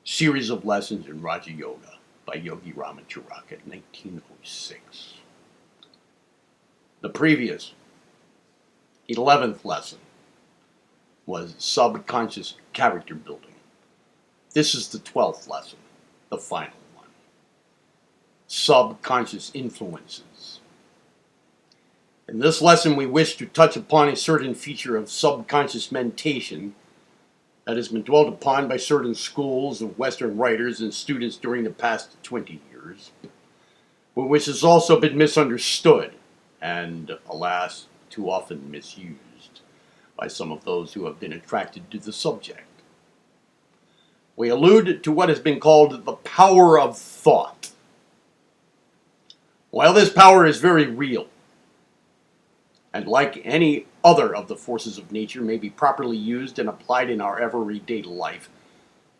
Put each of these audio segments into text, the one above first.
Series of Lessons in Raja Yoga by Yogi Ramacharaka, 1906. The previous 11th lesson was subconscious character building. This is the 12th lesson, the final one. Subconscious influences. In this lesson, we wish to touch upon a certain feature of subconscious mentation that has been dwelt upon by certain schools of Western writers and students during the past 20 years, but which has also been misunderstood and, alas, too often misused by some of those who have been attracted to the subject. We allude to what has been called the power of thought. While this power is very real, and like any other of the forces of nature may be properly used and applied in our everyday life,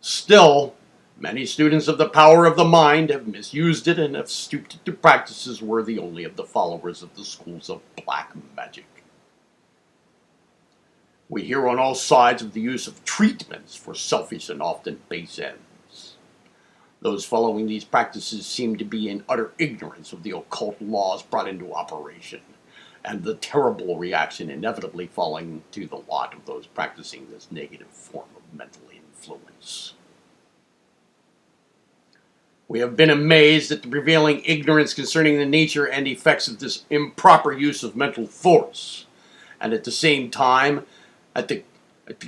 still, many students of the power of the mind have misused it and have stooped to practices worthy only of the followers of the schools of black magic. We hear on all sides of the use of treatments for selfish and often base ends. Those following these practices seem to be in utter ignorance of the occult laws brought into operation, and the terrible reaction inevitably falling to the lot of those practicing this negative form of mental influence. We have been amazed at the prevailing ignorance concerning the nature and effects of this improper use of mental force, and at the same time, at the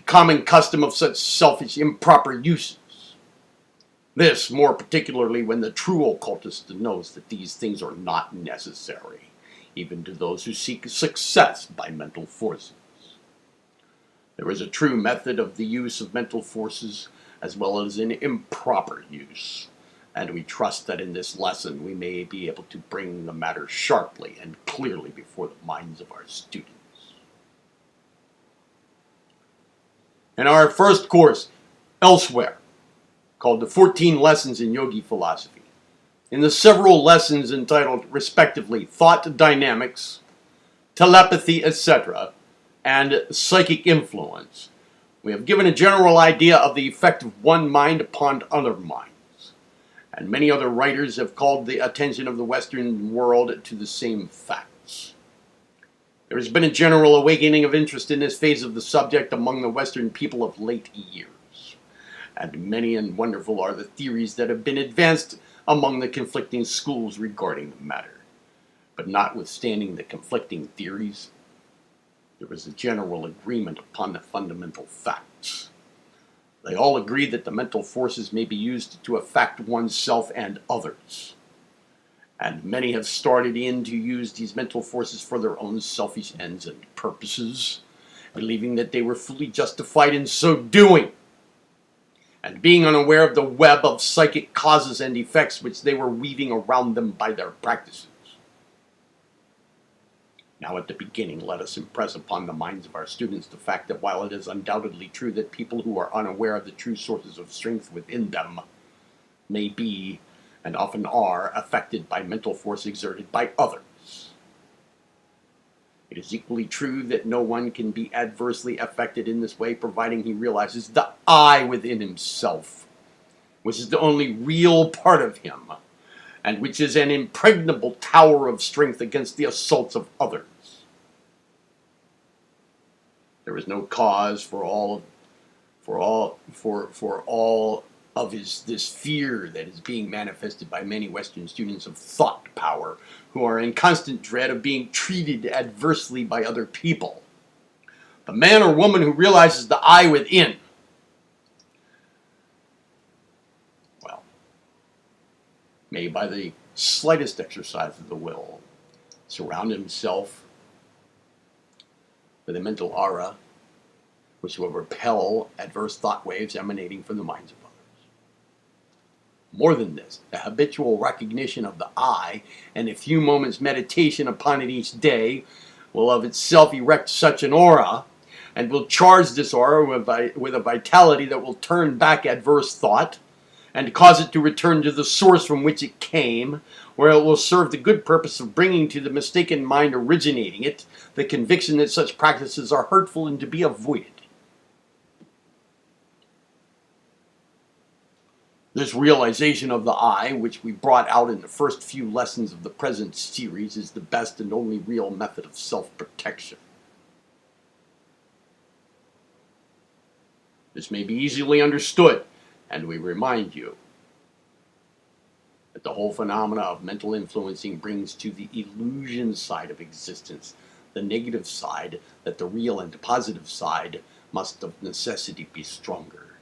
common custom of such selfish improper uses. This, more particularly when the true occultist knows that these things are not necessary, even to those who seek success by mental forces. There is a true method of the use of mental forces as well as an improper use, and we trust that in this lesson we may be able to bring the matter sharply and clearly before the minds of our students. In our first course, Elsewhere, called the 14 Lessons in Yogi Philosophy, in the several lessons entitled, respectively, Thought Dynamics, Telepathy, etc., and Psychic Influence, we have given a general idea of the effect of one mind upon other minds, and many other writers have called the attention of the Western world to the same facts. There has been a general awakening of interest in this phase of the subject among the Western people of late years, and many and wonderful are the theories that have been advanced among the conflicting schools regarding the matter. But notwithstanding the conflicting theories, there is a general agreement upon the fundamental facts. They all agree that the mental forces may be used to affect oneself and others. And many have started in to use these mental forces for their own selfish ends and purposes, believing that they were fully justified in so doing, and being unaware of the web of psychic causes and effects which they were weaving around them by their practices. Now at the beginning, let us impress upon the minds of our students the fact that while it is undoubtedly true that people who are unaware of the true sources of strength within them may be, and often are, affected by mental force exerted by others, it is equally true that no one can be adversely affected in this way providing he realizes the I within himself, which is the only real part of him, and which is an impregnable tower of strength against the assaults of others. There is no cause for all of this fear that is being manifested by many Western students of thought power who are in constant dread of being treated adversely by other people. The man or woman who realizes the I within, well, may by the slightest exercise of the will surround himself with a mental aura which will repel adverse thought waves emanating from the minds of others. More than this, the habitual recognition of the I and a few moments' meditation upon it each day will of itself erect such an aura, and will charge this aura with a vitality that will turn back adverse thought and cause it to return to the source from which it came, where it will serve the good purpose of bringing to the mistaken mind originating it the conviction that such practices are hurtful and to be avoided. This realization of the I, which we brought out in the first few lessons of the present series, is the best and only real method of self-protection. This may be easily understood, and we remind you that the whole phenomena of mental influencing brings to the illusion side of existence the negative side, that the real and positive side must of necessity be stronger.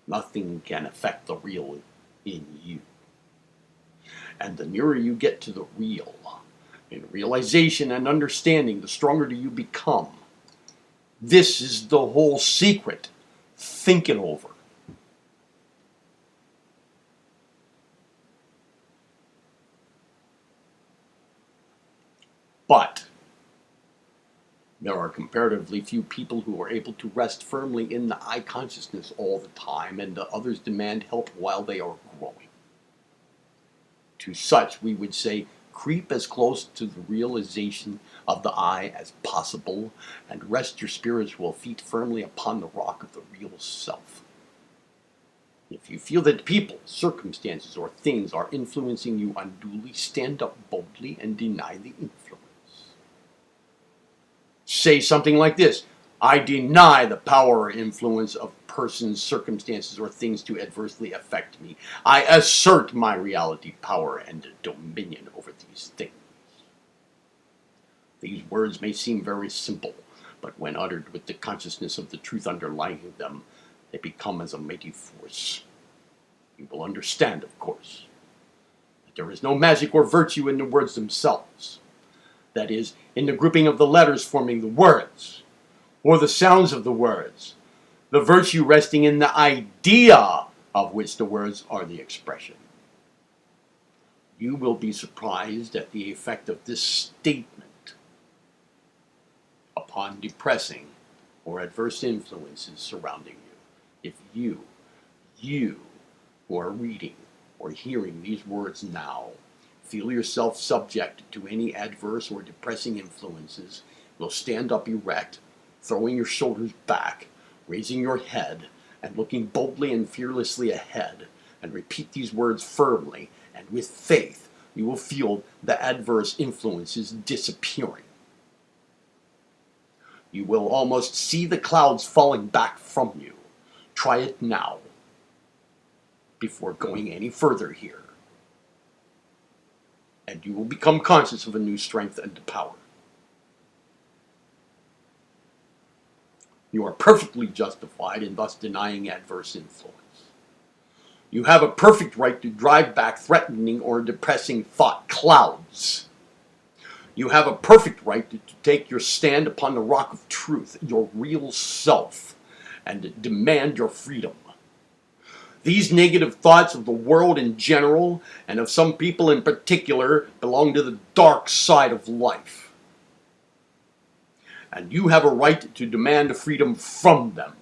Nothing can affect the real in you. And the nearer you get to the real, in realization and understanding, the stronger do you become. This is the whole secret. Think it over. But there are comparatively few people who are able to rest firmly in the I consciousness all the time, and the others demand help while they are growing. To such, we would say, creep as close to the realization of the I as possible, and rest your spiritual feet firmly upon the rock of the real self. If you feel that people, circumstances, or things are influencing you unduly, stand up boldly and deny the influence. Say something like this: I deny the power or influence of persons, circumstances, or things to adversely affect me. I assert my reality, power, and dominion over these things. These words may seem very simple, but when uttered with the consciousness of the truth underlying them, they become as a mighty force. You will understand, of course, that there is no magic or virtue in the words themselves. That is, in the grouping of the letters forming the words, or the sounds of the words, the virtue resting in the idea of which the words are the expression. You will be surprised at the effect of this statement upon depressing or adverse influences surrounding you. If you who are reading or hearing these words now, feel yourself subject to any adverse or depressing influences, will stand up erect, throwing your shoulders back, raising your head, and looking boldly and fearlessly ahead, and repeat these words firmly and with faith, you will feel the adverse influences disappearing. You will almost see the clouds falling back from you. Try it now, before going any further here, and you will become conscious of a new strength and power. You are perfectly justified in thus denying adverse influence. You have a perfect right to drive back threatening or depressing thought clouds. You have a perfect right to take your stand upon the rock of truth, your real self, and demand your freedom. These negative thoughts of the world in general, and of some people in particular, belong to the dark side of life. And you have a right to demand freedom from them.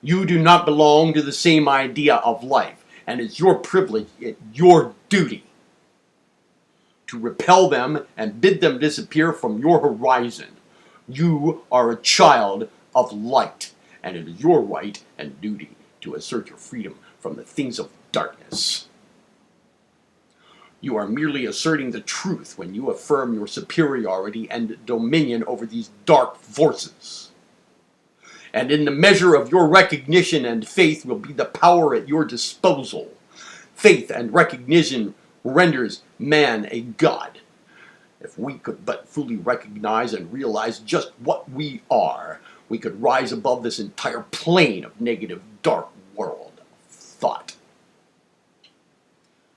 You do not belong to the same idea of life, and it's your privilege, it's your duty, to repel them and bid them disappear from your horizon. You are a child of light, and it is your right and duty to assert your freedom from the things of darkness. You are merely asserting the truth when you affirm your superiority and dominion over these dark forces. And in the measure of your recognition and faith will be the power at your disposal. Faith and recognition renders man a god. If we could but fully recognize and realize just what we are, we could rise above this entire plane of negative, dark world of thought.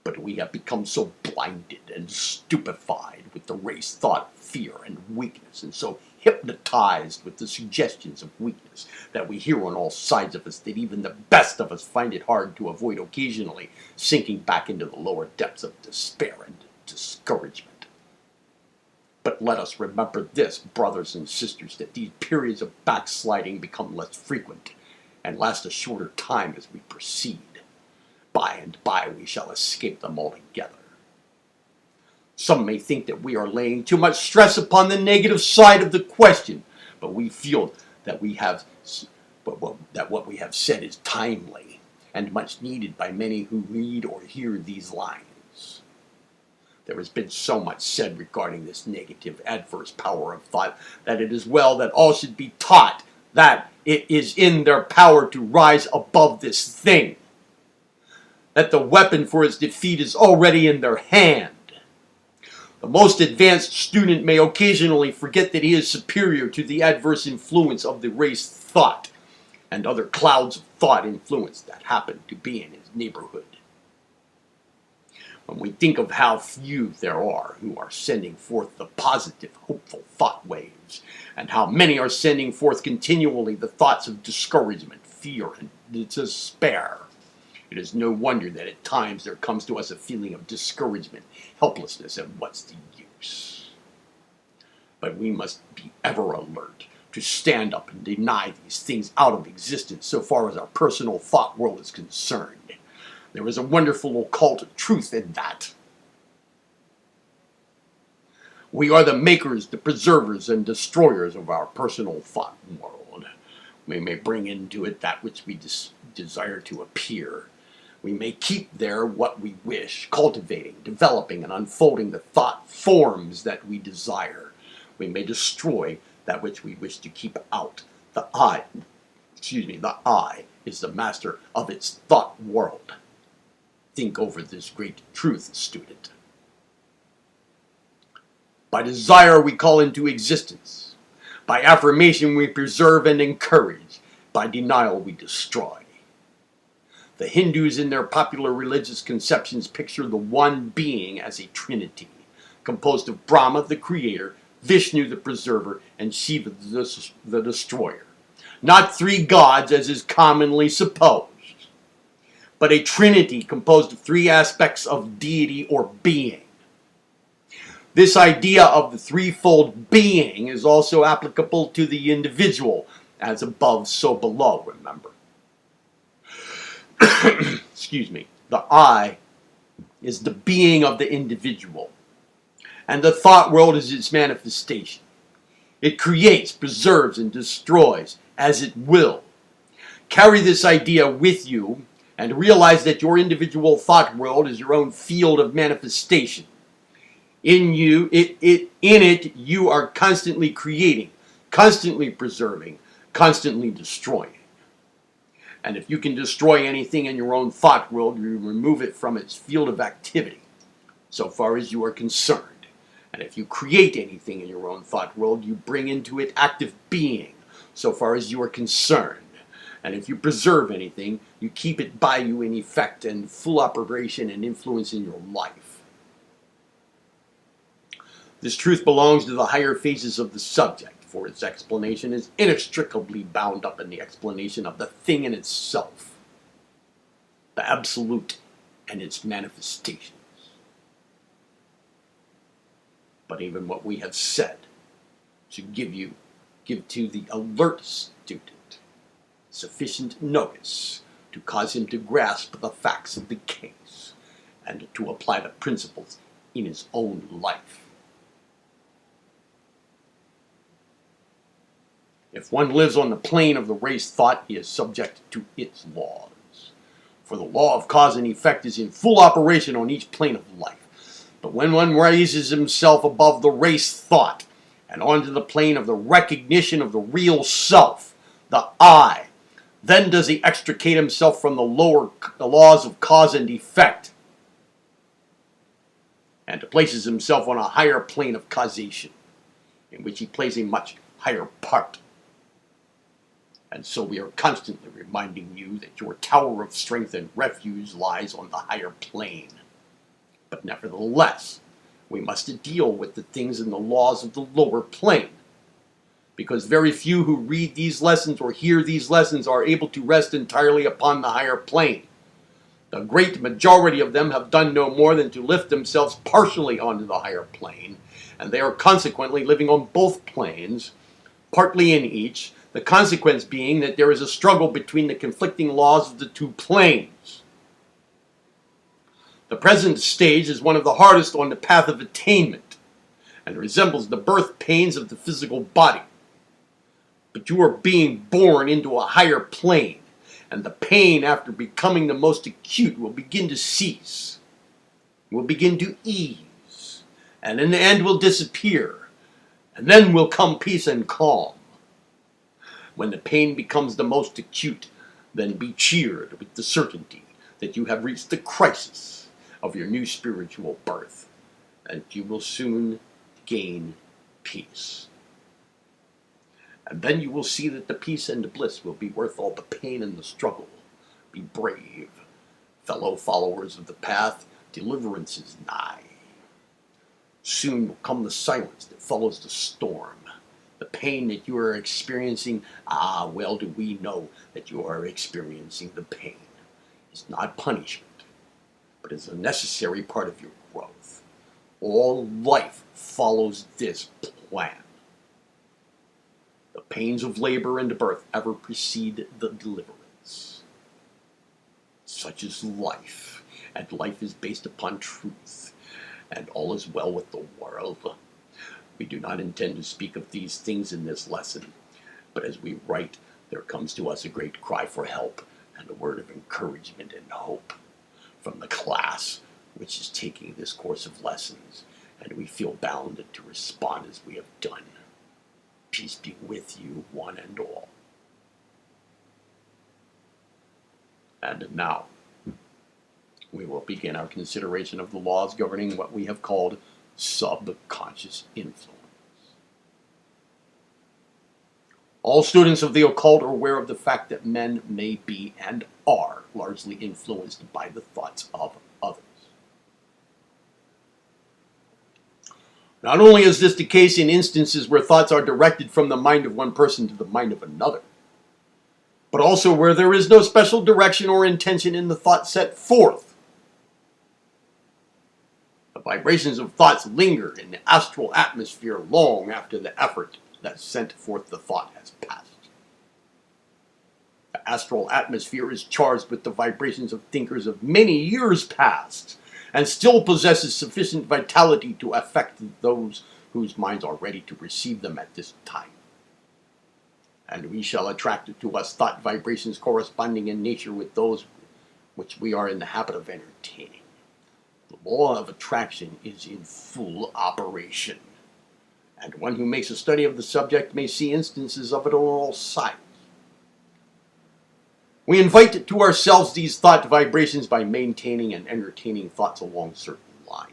But we have become so blinded and stupefied with the race thought, fear, and weakness, and so hypnotized with the suggestions of weakness that we hear on all sides of us, that even the best of us find it hard to avoid occasionally sinking back into the lower depths of despair and discouragement. But let us remember this, brothers and sisters, that these periods of backsliding become less frequent and last a shorter time as we proceed. By and by we shall escape them altogether. Some may think that we are laying too much stress upon the negative side of the question, but we feel that what we have said is timely. and much needed by many who read or hear these lines. There has been so much said regarding this negative, adverse power of thought that it is well that all should be taught that it is in their power to rise above this thing, that the weapon for its defeat is already in their hand. The most advanced student may occasionally forget that he is superior to the adverse influence of the race thought and other clouds of thought influence that happen to be in his neighborhood. When we think of how few there are who are sending forth the positive, hopeful thought waves, and how many are sending forth continually the thoughts of discouragement, fear, and despair, it is no wonder that at times there comes to us a feeling of discouragement, helplessness, and what's the use? But we must be ever alert to stand up and deny these things out of existence so far as our personal thought world is concerned. There is a wonderful occult truth in that. We are the makers, the preservers, and destroyers of our personal thought world. We may bring into it that which we desire to appear. We may keep there what we wish, cultivating, developing, and unfolding the thought forms that we desire. We may destroy that which we wish to keep out. The I is the master of its thought world. Think over this great truth, student. By desire we call into existence. By affirmation we preserve and encourage. By denial we destroy. The Hindus in their popular religious conceptions picture the one being as a trinity, composed of Brahma, the creator, Vishnu, the preserver, and Shiva, the destroyer. Not three gods as is commonly supposed, but a trinity composed of three aspects of deity or being. This idea of the threefold being is also applicable to the individual, as above, so below, remember. Excuse me. The I is the being of the individual, and the thought world is its manifestation. It creates, preserves, and destroys as it will. Carry this idea with you and realize that your individual thought world is your own field of manifestation. In it, you are constantly creating, constantly preserving, constantly destroying. And if you can destroy anything in your own thought world, you remove it from its field of activity, so far as you are concerned. And if you create anything in your own thought world, you bring into it active being, so far as you are concerned. And if you preserve anything, you keep it by you in effect and full operation and influence in your life. This truth belongs to the higher phases of the subject, for its explanation is inextricably bound up in the explanation of the thing in itself, the absolute and its manifestations. But even what we have said should give to the alert student sufficient notice to cause him to grasp the facts of the case and to apply the principles in his own life. If one lives on the plane of the race thought, he is subject to its laws. For the law of cause and effect is in full operation on each plane of life. But when one raises himself above the race thought and onto the plane of the recognition of the real self, the I, then does he extricate himself from the laws of cause and effect and places himself on a higher plane of causation, in which he plays a much higher part. And so we are constantly reminding you that your tower of strength and refuge lies on the higher plane. But nevertheless, we must deal with the things and the laws of the lower plane, because very few who read these lessons or hear these lessons are able to rest entirely upon the higher plane. The great majority of them have done no more than to lift themselves partially onto the higher plane, and they are consequently living on both planes, partly in each, the consequence being that there is a struggle between the conflicting laws of the two planes. The present stage is one of the hardest on the path of attainment, and resembles the birth pains of the physical body. But you are being born into a higher plane, and the pain, after becoming the most acute, will begin to cease, will begin to ease, and in the end will disappear, and then will come peace and calm. When the pain becomes the most acute, then be cheered with the certainty that you have reached the crisis of your new spiritual birth, and you will soon gain peace. And then you will see that the peace and bliss will be worth all the pain and the struggle. Be brave, fellow followers of the path. Deliverance is nigh. Soon will come the silence that follows the storm. The pain that you are experiencing, well do we know that you are experiencing the pain. It's not punishment, but is a necessary part of your growth. All life follows this plan. The pains of labor and birth ever precede the deliverance. Such is life, and life is based upon truth, and all is well with the world. We do not intend to speak of these things in this lesson, but as we write, there comes to us a great cry for help and a word of encouragement and hope from the class which is taking this course of lessons, and we feel bound to respond as we have done. Peace be with you, one and all. And now, we will begin our consideration of the laws governing what we have called subconscious influence. All students of the occult are aware of the fact that men may be and are largely influenced by the thoughts of others. Not only is this the case in instances where thoughts are directed from the mind of one person to the mind of another, but also where there is no special direction or intention in the thought set forth. The vibrations of thoughts linger in the astral atmosphere long after the effort that sent forth the thought has passed. The astral atmosphere is charged with the vibrations of thinkers of many years past, and still possesses sufficient vitality to affect those whose minds are ready to receive them at this time. And we shall attract to us thought vibrations corresponding in nature with those which we are in the habit of entertaining. The law of attraction is in full operation, and one who makes a study of the subject may see instances of it on all sides. We invite to ourselves these thought vibrations by maintaining and entertaining thoughts along certain lines.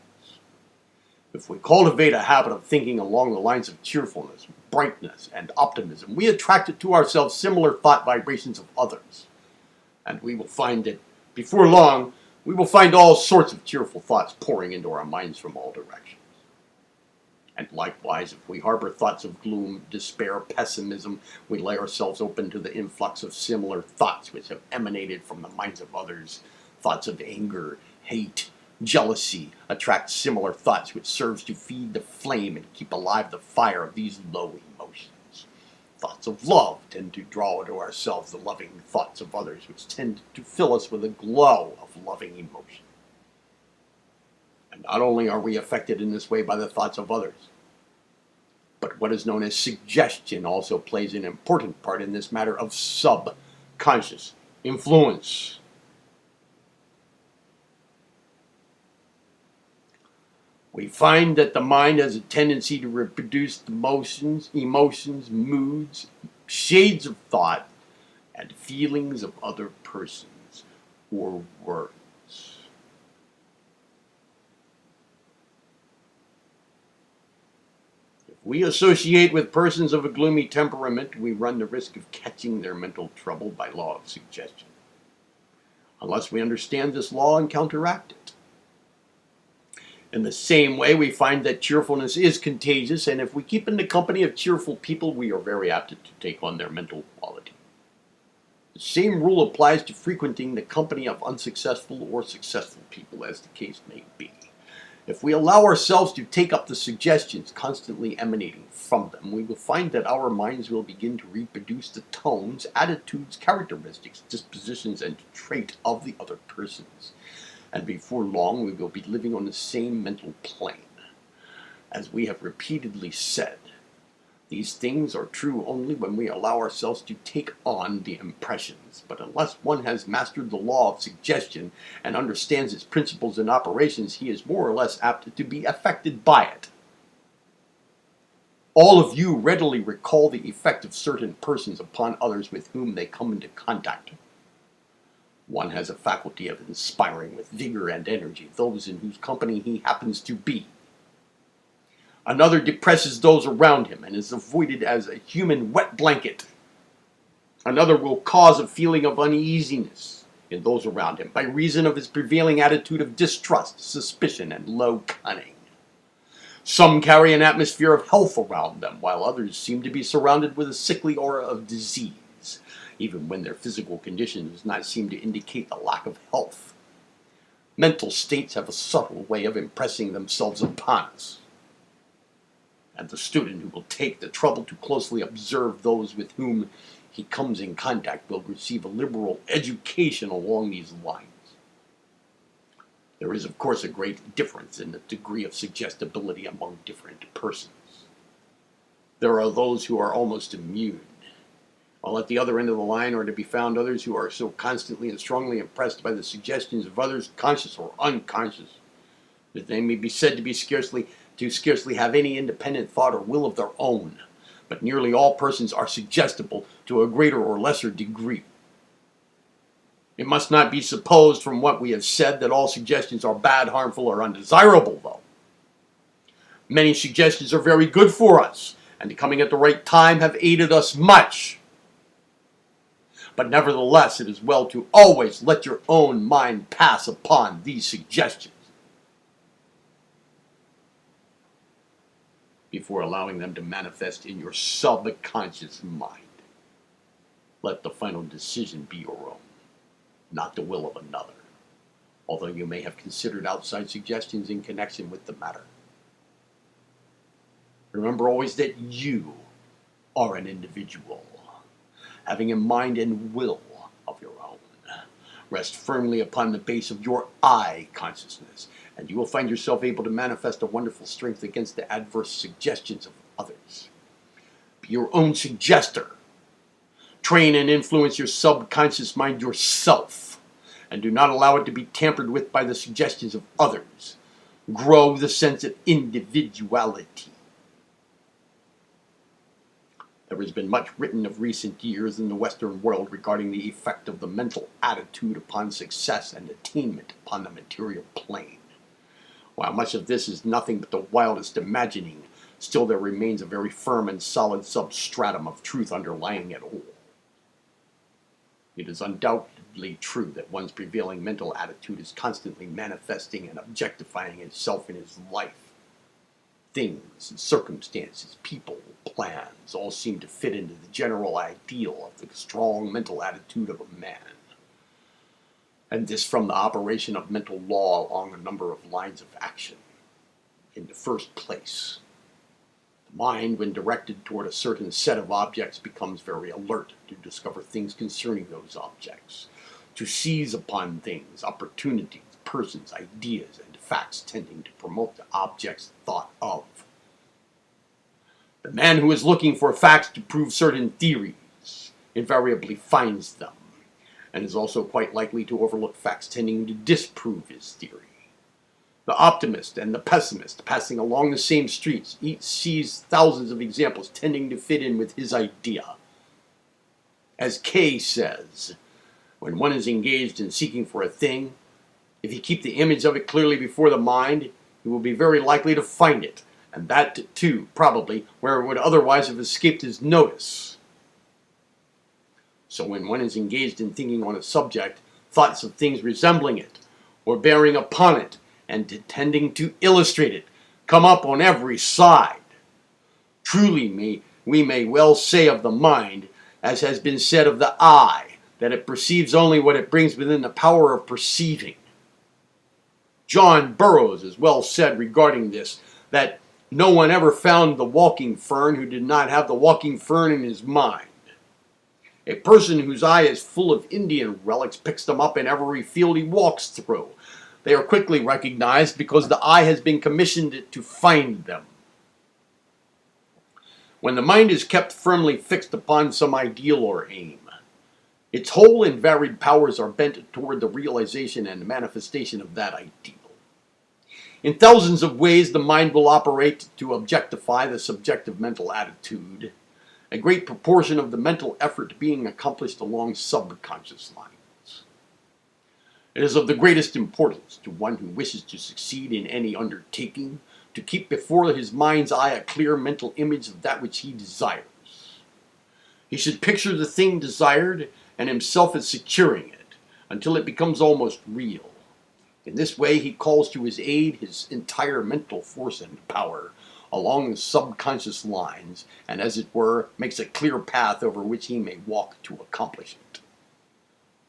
If we cultivate a habit of thinking along the lines of cheerfulness, brightness, and optimism, we attract to ourselves similar thought vibrations of others. And we will find that before long, we will find all sorts of cheerful thoughts pouring into our minds from all directions. And likewise, if we harbor thoughts of gloom, despair, pessimism, we lay ourselves open to the influx of similar thoughts which have emanated from the minds of others. Thoughts of anger, hate, jealousy attract similar thoughts which serves to feed the flame and keep alive the fire of these low emotions. Thoughts of love tend to draw to ourselves the loving thoughts of others, which tend to fill us with a glow of loving emotion. And not only are we affected in this way by the thoughts of others, but what is known as suggestion also plays an important part in this matter of subconscious influence. We find that the mind has a tendency to reproduce emotions, moods, shades of thought, and feelings of other persons or words. We associate with persons of a gloomy temperament, we run the risk of catching their mental trouble by law of suggestion, unless we understand this law and counteract it. In the same way, we find that cheerfulness is contagious, and if we keep in the company of cheerful people, we are very apt to take on their mental quality. The same rule applies to frequenting the company of unsuccessful or successful people, as the case may be. If we allow ourselves to take up the suggestions constantly emanating from them, we will find that our minds will begin to reproduce the tones, attitudes, characteristics, dispositions, and trait of the other persons. And before long, we will be living on the same mental plane. As we have repeatedly said, These things are true only when we allow ourselves to take on the impressions, but unless one has mastered the law of suggestion and understands its principles and operations, he is more or less apt to be affected by it. All of you readily recall the effect of certain persons upon others with whom they come into contact. One has a faculty of inspiring with vigor and energy those in whose company he happens to be. Another depresses those around him and is avoided as a human wet blanket. Another will cause a feeling of uneasiness in those around him by reason of his prevailing attitude of distrust, suspicion, and low cunning. Some carry an atmosphere of health around them, while others seem to be surrounded with a sickly aura of disease, even when their physical condition does not seem to indicate a lack of health. Mental states have a subtle way of impressing themselves upon us. And the student who will take the trouble to closely observe those with whom he comes in contact will receive a liberal education along these lines. There is, of course, a great difference in the degree of suggestibility among different persons. There are those who are almost immune, while at the other end of the line are to be found others who are so constantly and strongly impressed by the suggestions of others, conscious or unconscious, that they may be said to scarcely have any independent thought or will of their own. But nearly all persons are suggestible to a greater or lesser degree. It must not be supposed from what we have said that all suggestions are bad, harmful, or undesirable, though. Many suggestions are very good for us, and coming at the right time have aided us much. But nevertheless, it is well to always let your own mind pass upon these suggestions before allowing them to manifest in your subconscious mind. Let the final decision be your own, not the will of another, although you may have considered outside suggestions in connection with the matter. Remember always that you are an individual, having a mind and will of your own. Rest firmly upon the base of your I consciousness, and you will find yourself able to manifest a wonderful strength against the adverse suggestions of others. Be your own suggester. Train and influence your subconscious mind yourself, and do not allow it to be tampered with by the suggestions of others. Grow the sense of individuality. There has been much written of recent years in the Western world regarding the effect of the mental attitude upon success and attainment upon the material plane. While much of this is nothing but the wildest imagining, still there remains a very firm and solid substratum of truth underlying it all. It is undoubtedly true that one's prevailing mental attitude is constantly manifesting and objectifying itself in his life. Things, circumstances, people, plans all seem to fit into the general ideal of the strong mental attitude of a man. And this from the operation of mental law along a number of lines of action. In the first place, the mind, when directed toward a certain set of objects, becomes very alert to discover things concerning those objects, to seize upon things, opportunities, persons, ideas, and facts tending to promote the objects thought of. The man who is looking for facts to prove certain theories invariably finds them, and is also quite likely to overlook facts tending to disprove his theory. The optimist and the pessimist, passing along the same streets, each sees thousands of examples tending to fit in with his idea. As Kay says, when one is engaged in seeking for a thing, if he keep the image of it clearly before the mind, he will be very likely to find it, and that too, probably, where it would otherwise have escaped his notice. So when one is engaged in thinking on a subject, thoughts of things resembling it, or bearing upon it, and tending to illustrate it, come up on every side. Truly we may well say of the mind, as has been said of the eye, that it perceives only what it brings within the power of perceiving. John Burroughs has well said regarding this, that no one ever found the walking fern who did not have the walking fern in his mind. A person whose eye is full of Indian relics picks them up in every field he walks through. They are quickly recognized because the eye has been commissioned to find them. When the mind is kept firmly fixed upon some ideal or aim, its whole and varied powers are bent toward the realization and manifestation of that ideal. In thousands of ways, the mind will operate to objectify the subjective mental attitude, a great proportion of the mental effort being accomplished along subconscious lines. It is of the greatest importance to one who wishes to succeed in any undertaking to keep before his mind's eye a clear mental image of that which he desires. He should picture the thing desired and himself as securing it until it becomes almost real. In this way, he calls to his aid his entire mental force and power along the subconscious lines, and as it were, makes a clear path over which he may walk to accomplish it.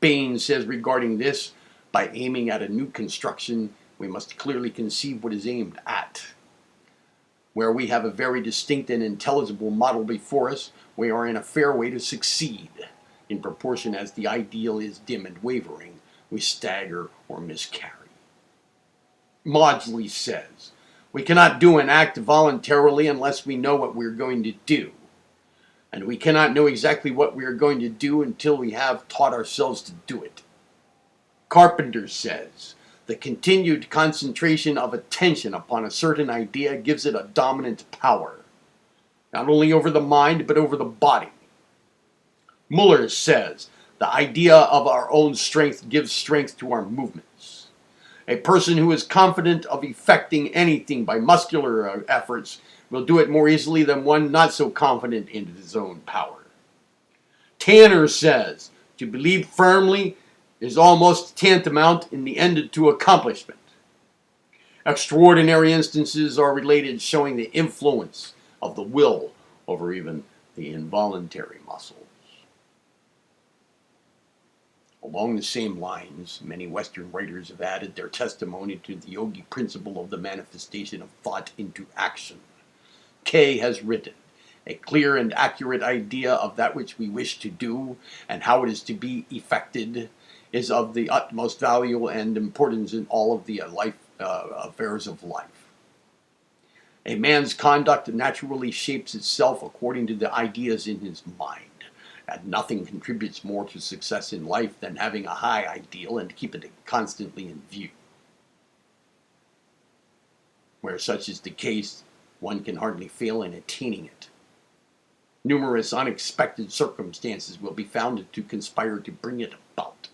Bain says regarding this, by aiming at a new construction, we must clearly conceive what is aimed at. Where we have a very distinct and intelligible model before us, we are in a fair way to succeed. In proportion as the ideal is dim and wavering, we stagger or miscarry. Maudsley says, we cannot do an act voluntarily unless we know what we are going to do. And we cannot know exactly what we are going to do until we have taught ourselves to do it. Carpenter says, the continued concentration of attention upon a certain idea gives it a dominant power, not only over the mind, but over the body. Muller says, the idea of our own strength gives strength to our movements. A person who is confident of effecting anything by muscular efforts will do it more easily than one not so confident in his own power. Tanner says, to believe firmly is almost tantamount in the end to accomplishment. Extraordinary instances are related showing the influence of the will over even the involuntary muscles. Along the same lines, many Western writers have added their testimony to the Yogi principle of the manifestation of thought into action. Kay has written, a clear and accurate idea of that which we wish to do and how it is to be effected is of the utmost value and importance in all of the affairs of life. A man's conduct naturally shapes itself according to the ideas in his mind. And nothing contributes more to success in life than having a high ideal and keep it constantly in view. Where such is the case, one can hardly fail in attaining it. Numerous unexpected circumstances will be found to conspire to bring it about,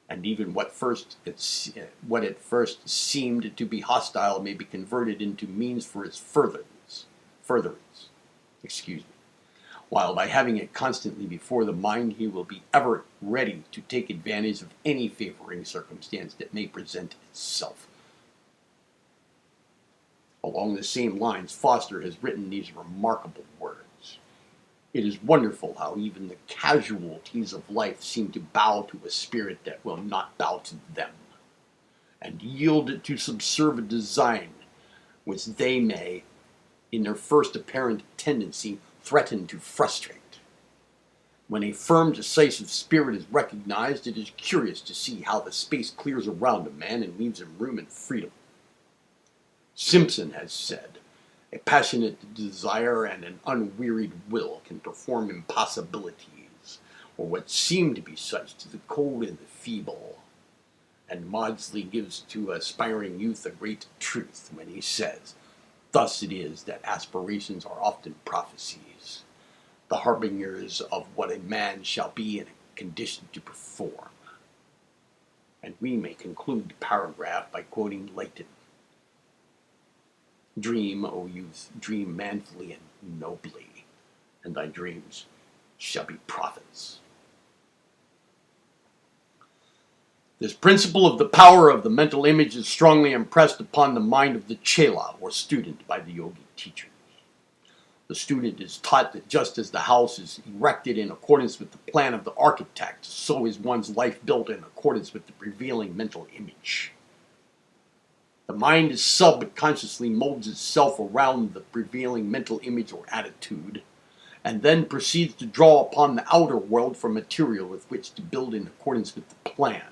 and even what at first seemed to be hostile may be converted into means for its furtherance. While by having it constantly before the mind, he will be ever ready to take advantage of any favoring circumstance that may present itself. Along the same lines, Foster has written these remarkable words. It is wonderful how even the casualties of life seem to bow to a spirit that will not bow to them, and yield to subserve design which they may, in their first apparent tendency, threaten to frustrate. When a firm, decisive spirit is recognized, it is curious to see how the space clears around a man and leaves him room and freedom. Simpson has said, a passionate desire and an unwearied will can perform impossibilities, or what seem to be such, to the cold and the feeble. And Maudsley gives to aspiring youth a great truth when he says, thus it is that aspirations are often prophecies, the harbingers of what a man shall be in a condition to perform. And we may conclude the paragraph by quoting Leighton. Dream, O youth, dream manfully and nobly, and thy dreams shall be prophets. This principle of the power of the mental image is strongly impressed upon the mind of the chela, or student, by the yogi teachers. The student is taught that just as the house is erected in accordance with the plan of the architect, so is one's life built in accordance with the prevailing mental image. The mind subconsciously molds itself around the prevailing mental image or attitude, and then proceeds to draw upon the outer world for material with which to build in accordance with the plan.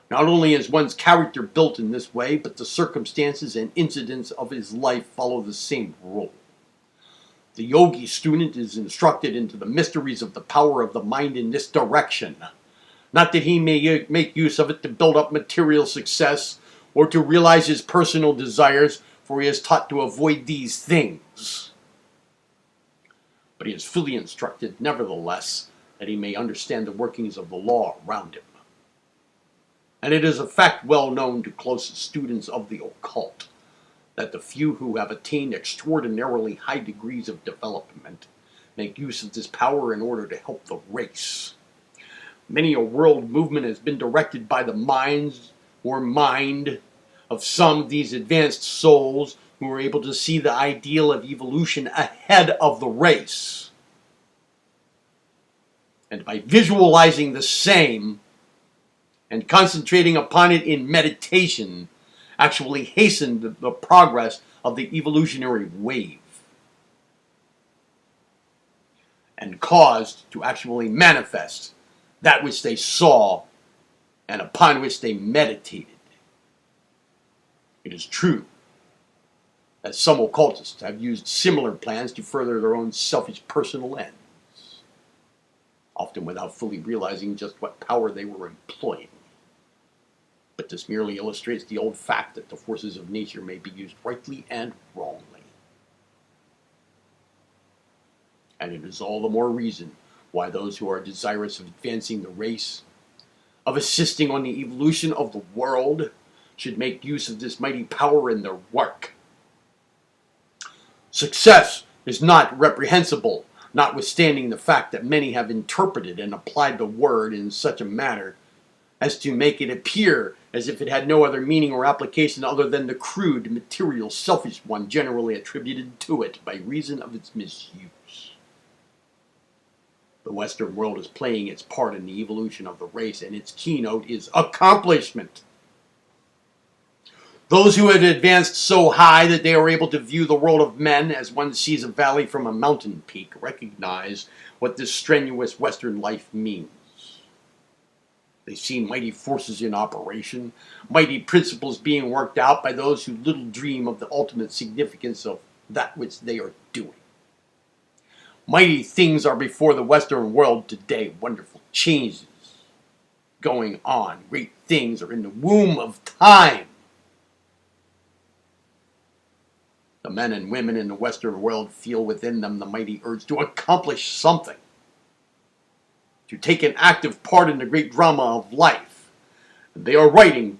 Not only is one's character built in this way, but the circumstances and incidents of his life follow the same rule. The yogi student is instructed into the mysteries of the power of the mind in this direction. Not that he may make use of it to build up material success or to realize his personal desires, for he is taught to avoid these things. But he is fully instructed, nevertheless, that he may understand the workings of the law around him. And it is a fact well known to close students of the occult that the few who have attained extraordinarily high degrees of development make use of this power in order to help the race. Many a world movement has been directed by the minds or mind of some of these advanced souls who are able to see the ideal of evolution ahead of the race. And by visualizing the same and concentrating upon it in meditation, actually hastened the progress of the evolutionary wave and caused to actually manifest that which they saw and upon which they meditated. It is true that some occultists have used similar plans to further their own selfish personal ends, often without fully realizing just what power they were employing. But this merely illustrates the old fact that the forces of nature may be used rightly and wrongly. And it is all the more reason why those who are desirous of advancing the race, of assisting on the evolution of the world, should make use of this mighty power in their work. Success is not reprehensible, notwithstanding the fact that many have interpreted and applied the word in such a manner as to make it appear as if it had no other meaning or application other than the crude, material, selfish one generally attributed to it by reason of its misuse. The Western world is playing its part in the evolution of the race, and its keynote is accomplishment. Those who had advanced so high that they are able to view the world of men as one sees a valley from a mountain peak recognize what this strenuous Western life means. They see mighty forces in operation, mighty principles being worked out by those who little dream of the ultimate significance of that which they are doing. Mighty things are before the Western world today, wonderful changes going on. Great things are in the womb of time. The men and women in the Western world feel within them the mighty urge to accomplish something, to take an active part in the great drama of life. And they are writing,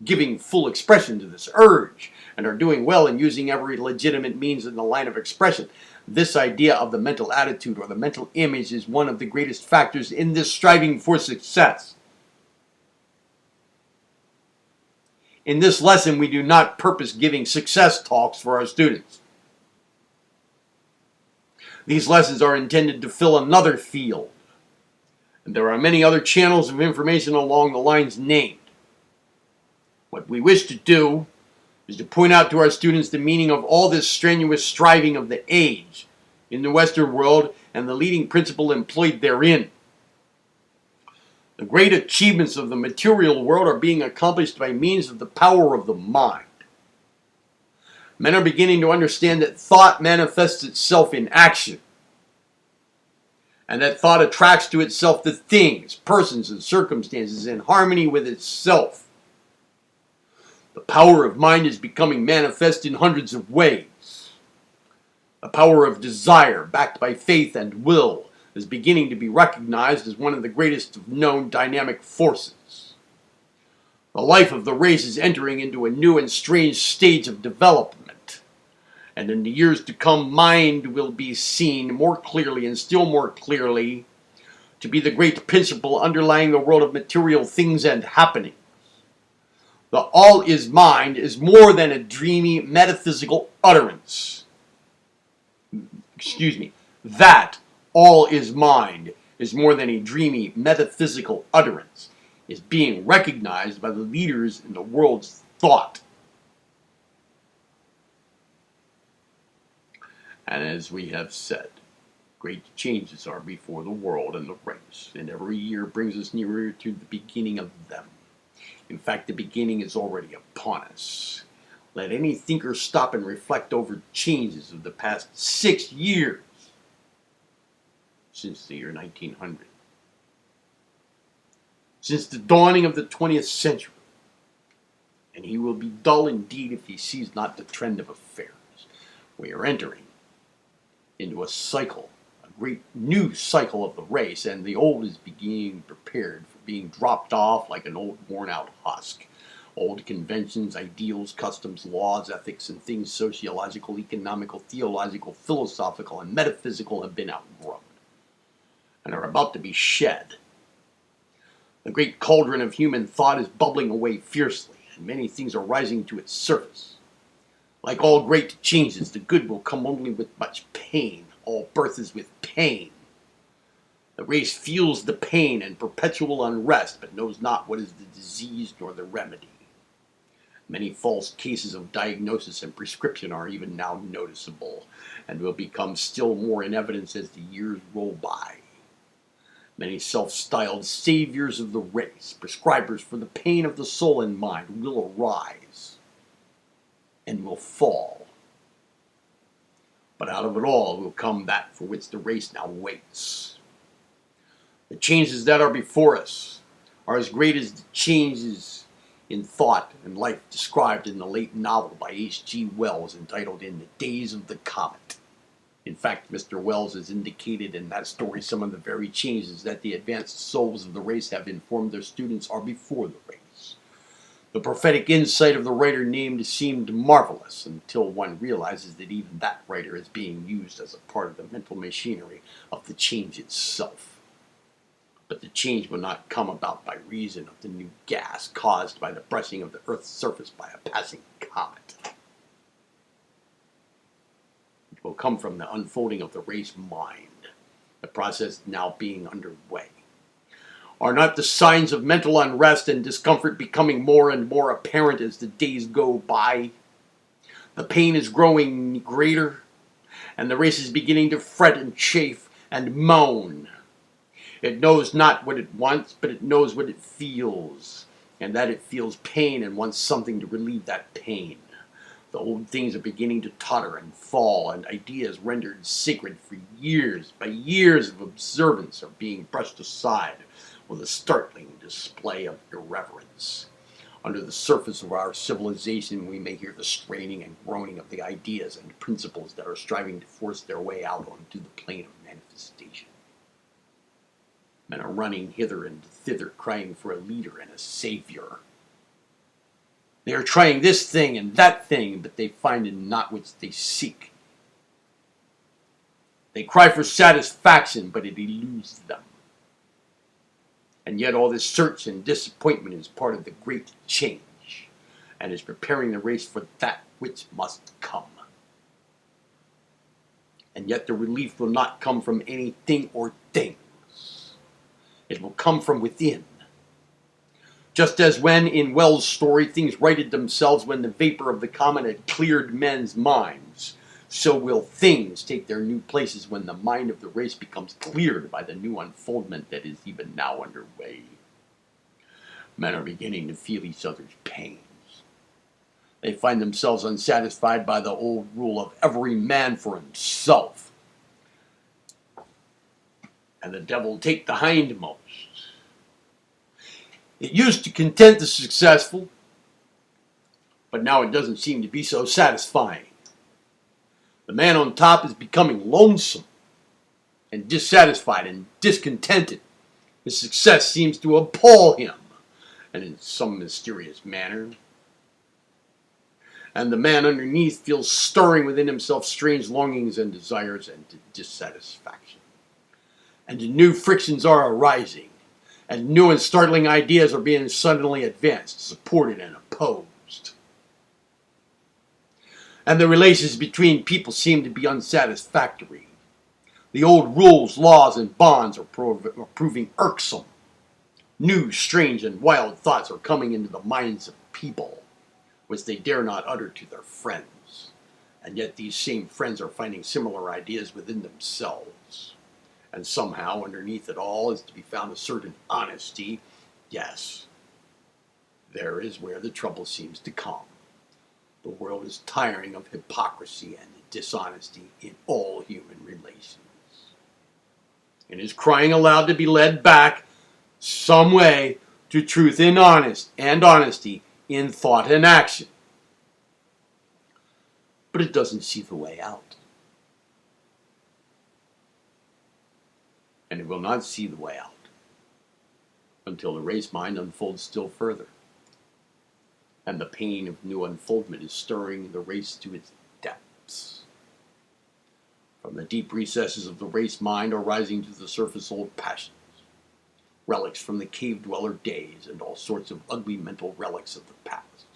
giving full expression to this urge, and are doing well in using every legitimate means in the line of expression. This idea of the mental attitude or the mental image is one of the greatest factors in this striving for success. In this lesson, we do not purpose giving success talks for our students. These lessons are intended to fill another field, and there are many other channels of information along the lines named. What we wish to do is to point out to our students the meaning of all this strenuous striving of the age in the Western world and the leading principle employed therein. The great achievements of the material world are being accomplished by means of the power of the mind. Men are beginning to understand that thought manifests itself in action, and that thought attracts to itself the things, persons, and circumstances in harmony with itself. The power of mind is becoming manifest in hundreds of ways. The power of desire, backed by faith and will, is beginning to be recognized as one of the greatest known dynamic forces. The life of the race is entering into a new and strange stage of development. And in the years to come, mind will be seen more clearly and still more clearly to be the great principle underlying the world of material things and happenings. The all is mind is more than a dreamy metaphysical utterance. That all is mind is more than a dreamy metaphysical utterance, is being recognized by the leaders in the world's thought. And as we have said, great changes are before the world and the race, and every year brings us nearer to the beginning of them. In fact, the beginning is already upon us. Let any thinker stop and reflect over changes of the past 6 years since the year 1900. Since the dawning of the 20th century, and he will be dull indeed if he sees not the trend of affairs. We are entering into a cycle, a great new cycle of the race, and the old is being prepared for being dropped off like an old worn-out husk. Old conventions, ideals, customs, laws, ethics, and things sociological, economical, theological, philosophical, and metaphysical have been outgrown and are about to be shed. The great cauldron of human thought is bubbling away fiercely, and many things are rising to its surface. Like all great changes, the good will come only with much pain. All birth is with pain. The race feels the pain and perpetual unrest, but knows not what is the disease nor the remedy. Many false cases of diagnosis and prescription are even now noticeable, and will become still more in evidence as the years roll by. Many self-styled saviors of the race, prescribers for the pain of the soul and mind, will arise and will fall. But out of it all will come that for which the race now waits. The changes that are before us are as great as the changes in thought and life described in the late novel by H.G. Wells entitled In the Days of the Comet. In fact, Mr. Wells has indicated in that story some of the very changes that the advanced souls of the race have informed their students are before the race. The prophetic insight of the writer named seemed marvelous until one realizes that even that writer is being used as a part of the mental machinery of the change itself. But the change will not come about by reason of the new gas caused by the brushing of the Earth's surface by a passing comet. It will come from the unfolding of the race mind, the process now being underway. Are not the signs of mental unrest and discomfort becoming more and more apparent as the days go by? The pain is growing greater, and the race is beginning to fret and chafe and moan. It knows not what it wants, but it knows what it feels, and that it feels pain and wants something to relieve that pain. The old things are beginning to totter and fall, and ideas rendered sacred for years by years of observance are being brushed aside with a startling display of irreverence. Under the surface of our civilization, we may hear the straining and groaning of the ideas and principles that are striving to force their way out onto the plane of manifestation. Men are running hither and thither, crying for a leader and a savior. They are trying this thing and that thing, but they find it not which they seek. They cry for satisfaction, but it eludes them. And yet all this search and disappointment is part of the great change, and is preparing the race for that which must come. And yet the relief will not come from anything or things. It will come from within. Just as when, in Wells' story, things righted themselves when the vapor of the comet had cleared men's minds, so will things take their new places when the mind of the race becomes cleared by the new unfoldment that is even now underway. Men are beginning to feel each other's pains. They find themselves unsatisfied by the old rule of every man for himself, and the devil take the hindmost. It used to content the successful, but now it doesn't seem to be so satisfying. The man on top is becoming lonesome and dissatisfied and discontented. His success seems to appall him, and in some mysterious manner. And the man underneath feels stirring within himself strange longings and desires and dissatisfaction. And new frictions are arising, and new and startling ideas are being suddenly advanced, supported, and opposed. And the relations between people seem to be unsatisfactory. The old rules, laws, and bonds are proving irksome. New, strange, and wild thoughts are coming into the minds of people, which they dare not utter to their friends. And yet these same friends are finding similar ideas within themselves. And somehow, underneath it all, is to be found a certain honesty. Yes, there is where the trouble seems to come. The world is tiring of hypocrisy and dishonesty in all human relations. It is crying aloud to be led back some way to truth and honesty in thought and action. But it doesn't see the way out. And it will not see the way out until the race mind unfolds still further. And the pain of new unfoldment is stirring the race to its depths. From the deep recesses of the race mind are rising to the surface old passions, relics from the cave dweller days, and all sorts of ugly mental relics of the past.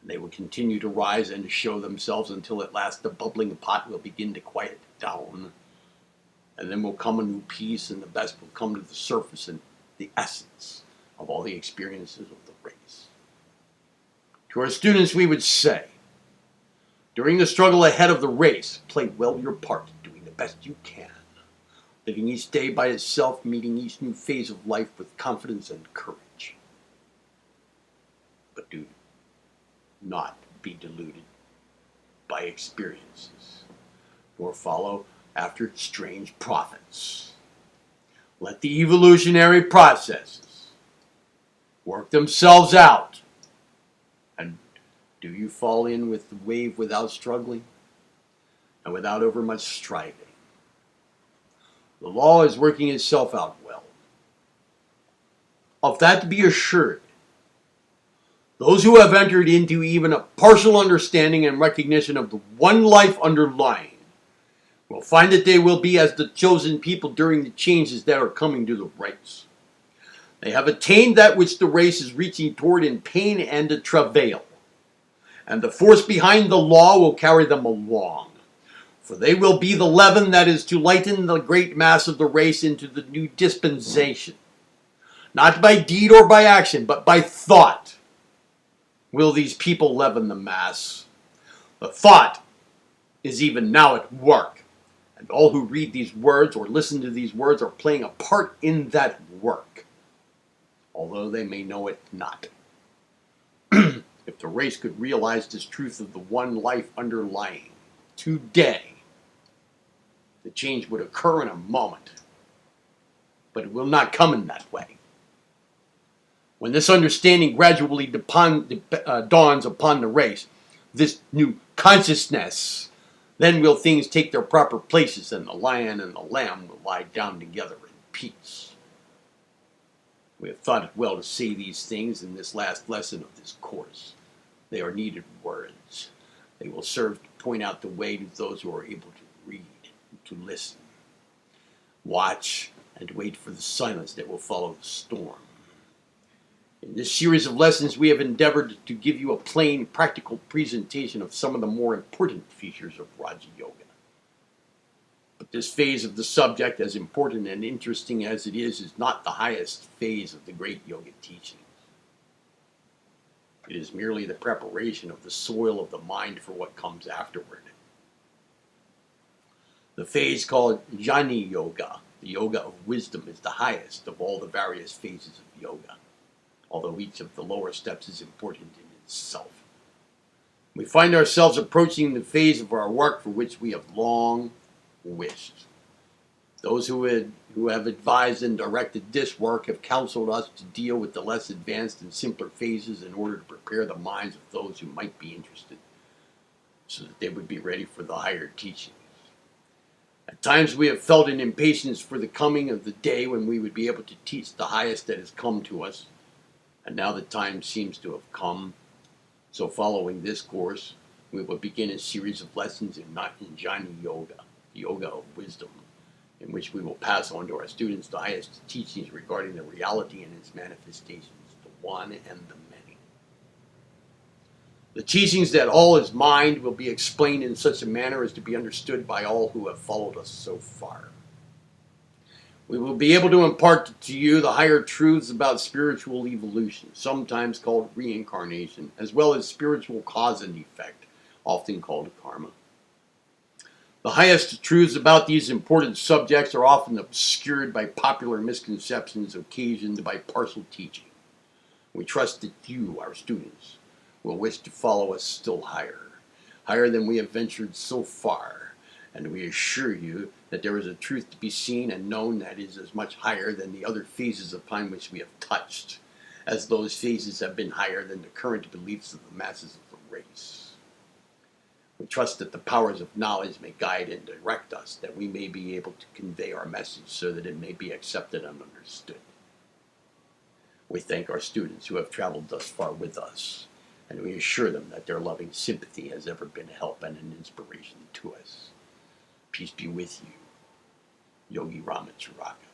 And they will continue to rise and to show themselves until at last the bubbling pot will begin to quiet down. And then will come a new peace, and the best will come to the surface and the essence of all the experiences of the race. To our students, we would say, during the struggle ahead of the race, play well your part, doing the best you can, living each day by itself, meeting each new phase of life with confidence and courage. But do not be deluded by experiences, nor follow after strange prophets. Let the evolutionary processes work themselves out. And do you fall in with the wave without struggling and without overmuch striving? The law is working itself out well. Of that be assured. Those who have entered into even a partial understanding and recognition of the one life underlying will find that they will be as the chosen people during the changes that are coming to the race. They have attained that which the race is reaching toward in pain and travail. And the force behind the law will carry them along. For they will be the leaven that is to lighten the great mass of the race into the new dispensation. Not by deed or by action, but by thought will these people leaven the mass. The thought is even now at work. And all who read these words or listen to these words are playing a part in that work, although they may know it not. If the race could realize this truth of the one life underlying today, the change would occur in a moment. But it will not come in that way. When this understanding gradually dawns upon the race, this new consciousness, then will things take their proper places, and the lion and the lamb will lie down together in peace. We have thought it well to say these things in this last lesson of this course. They are needed words. They will serve to point out the way to those who are able to read, to listen, watch, and wait for the silence that will follow the storm. In this series of lessons, we have endeavored to give you a plain, practical presentation of some of the more important features of Raja Yoga. But this phase of the subject, as important and interesting as it is not the highest phase of the great yoga teachings. It is merely the preparation of the soil of the mind for what comes afterward. The phase called Jnani Yoga, the yoga of wisdom, is the highest of all the various phases of yoga, although each of the lower steps is important in itself. We find ourselves approaching the phase of our work for which we have long wished. Those who have advised and directed this work have counseled us to deal with the less advanced and simpler phases in order to prepare the minds of those who might be interested, so that they would be ready for the higher teachings. At times we have felt an impatience for the coming of the day when we would be able to teach the highest that has come to us, and now the time seems to have come. So following this course, we will begin a series of lessons in Jnani Yoga, the yoga of wisdom, in which we will pass on to our students the highest teachings regarding the reality and its manifestations, the one and the many. The teachings that all is mind will be explained in such a manner as to be understood by all who have followed us so far. We will be able to impart to you the higher truths about spiritual evolution, sometimes called reincarnation, as well as spiritual cause and effect, often called karma. The highest truths about these important subjects are often obscured by popular misconceptions occasioned by partial teaching. We trust that you, our students, will wish to follow us still higher, higher than we have ventured so far, and we assure you that there is a truth to be seen and known that is as much higher than the other phases upon which we have touched, as those phases have been higher than the current beliefs of the masses of the race. We trust that the powers of knowledge may guide and direct us, that we may be able to convey our message so that it may be accepted and understood. We thank our students who have traveled thus far with us, and we assure them that their loving sympathy has ever been a help and an inspiration to us. Peace be with you, Yogi Ramacharaka.